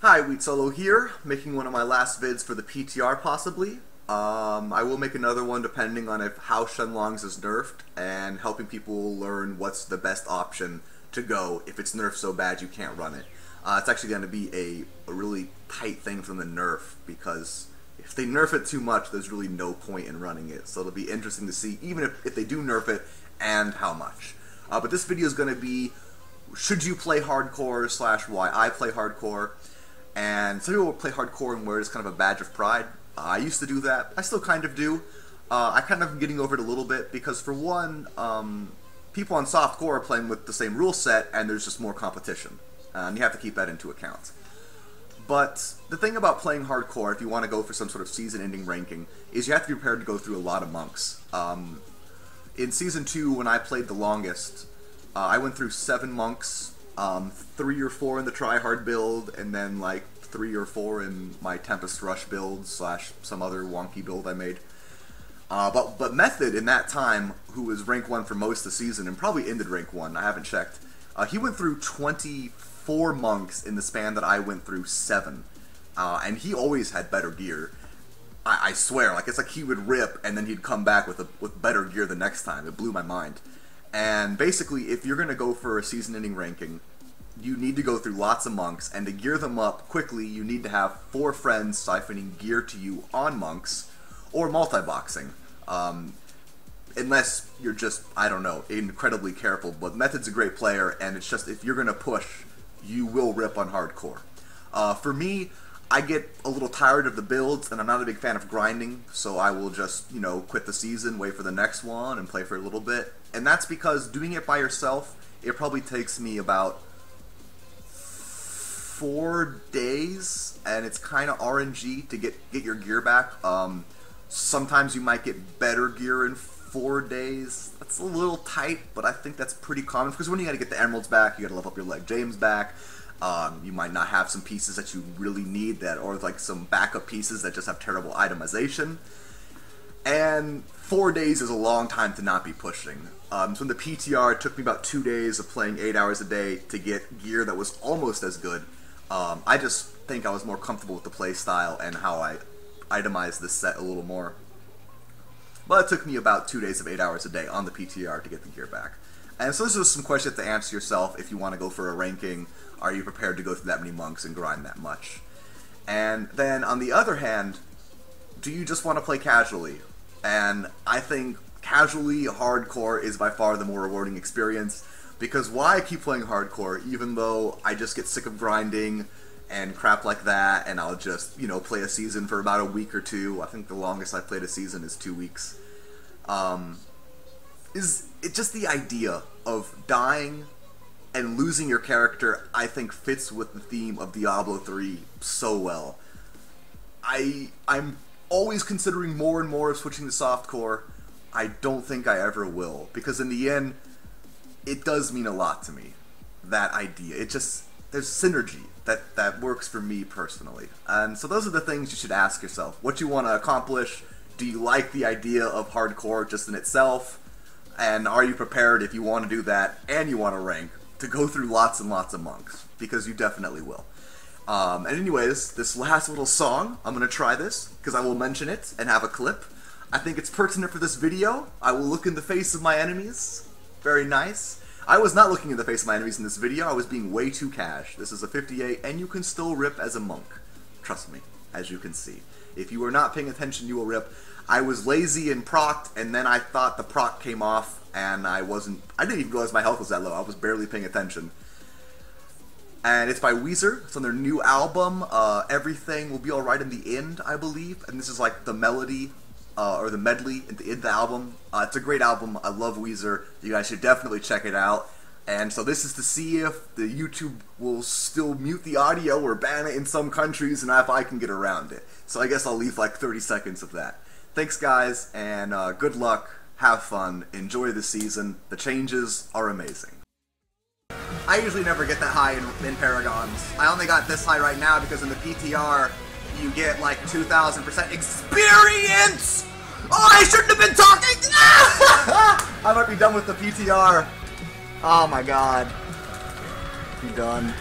Hi, Weezer here, making one of my last vids for the PTR possibly. I will make another one depending on how Shenlong's is nerfed, and helping people learn what's the best option to go if it's nerfed so bad you can't run it. It's actually going to be a really tight thing from the nerf, because if they nerf it too much, there's really no point in running it. So it'll be interesting to see, even if they do nerf it, and how much. But this video is going to be, should you play hardcore / why I play hardcore. And some people will play hardcore and wear it as kind of a badge of pride. I used to do that. I still kind of do. I kind of am getting over it a little bit because, for one, people on softcore are playing with the same rule set, and there's just more competition. And you have to keep that into account. But the thing about playing hardcore, if you want to go for some sort of season-ending ranking, is you have to be prepared to go through a lot of monks. In Season 2, when I played the longest, I went through 7 monks, 3 or 4 in the try-hard build, and then like 3 or 4 in my Tempest Rush build / some other wonky build I made. But Method, in that time, who was rank 1 for most of the season, and probably ended rank 1, I haven't checked, he went through 24 monks in the span that I went through 7. And he always had better gear. I swear, like, it's like he would rip, and then he'd come back with better gear the next time. It blew my mind. And basically, if you're going to go for a season-ending ranking, you need to go through lots of monks, and to gear them up quickly, you need to have 4 friends siphoning gear to you on monks, or multi-boxing. Unless you're just, I don't know, incredibly careful. But Method's a great player, and it's just, if you're going to push, you will rip on hardcore. For me, I get a little tired of the builds, and I'm not a big fan of grinding, so I will just, you know, quit the season, wait for the next one, and play for a little bit. And that's because doing it by yourself, it probably takes me about 4 days, and it's kind of RNG to get your gear back. Sometimes you might get better gear in 4 days. That's a little tight, but I think that's pretty common, because when you gotta get the emeralds back, you gotta level up your Leg James back. You might not have some pieces that you really need, or like some backup pieces that just have terrible itemization. And 4 days is a long time to not be pushing. So in the PTR, it took me about 2 days of playing 8 hours a day to get gear that was almost as good. I just think I was more comfortable with the play style and how I itemized this set a little more. But it took me about 2 days of 8 hours a day on the PTR to get the gear back. And so this is some questions to answer yourself if you want to go for a ranking. Are you prepared to go through that many monks and grind that much? And then, on the other hand, do you just want to play casually? And I think casually hardcore is by far the more rewarding experience, because why I keep playing hardcore, even though I just get sick of grinding and crap like that, and I'll just, you know, play a season for about a week or 2. I think the longest I played a season is 2 weeks. Is it just the idea of dying and losing your character, I think, fits with the theme of Diablo 3 so well. I'm always considering more and more of switching to softcore. I don't think I ever will, because in the end, it does mean a lot to me, that idea. It just, there's synergy that works for me personally. And so those are the things you should ask yourself. What you want to accomplish? Do you like the idea of hardcore just in itself? And are you prepared, if you want to do that and you want to rank, to go through lots and lots of monks? Because you definitely will. And anyways, this last little song, I'm going to try this, because I will mention it and have a clip. I think it's pertinent for this video. I will look in the face of my enemies. Very nice. I was not looking in the face of my enemies in this video. I was being way too cash. This is a 58, and you can still rip as a monk. Trust me, as you can see. If you are not paying attention, you will rip. I was lazy and procced, and then I thought the proc came off, and I didn't even realize my health was that low. I was barely paying attention. And it's by Weezer. It's on their new album, Everything Will Be Alright in the End, I believe. And this is like the melody, or the medley at the end of the album. It's a great album. I love Weezer. You guys should definitely check it out. And so this is to see if the YouTube will still mute the audio or ban it in some countries, and if I can get around it. So I guess I'll leave like 30 seconds of that. Thanks, guys, and good luck. Have fun. Enjoy the season. The changes are amazing. I usually never get that high in Paragons. I only got this high right now because in the PTR, you get like 2,000% experience! Oh, I shouldn't have been talking! I might be done with the PTR. Oh my god. I'm done.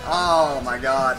Oh my god.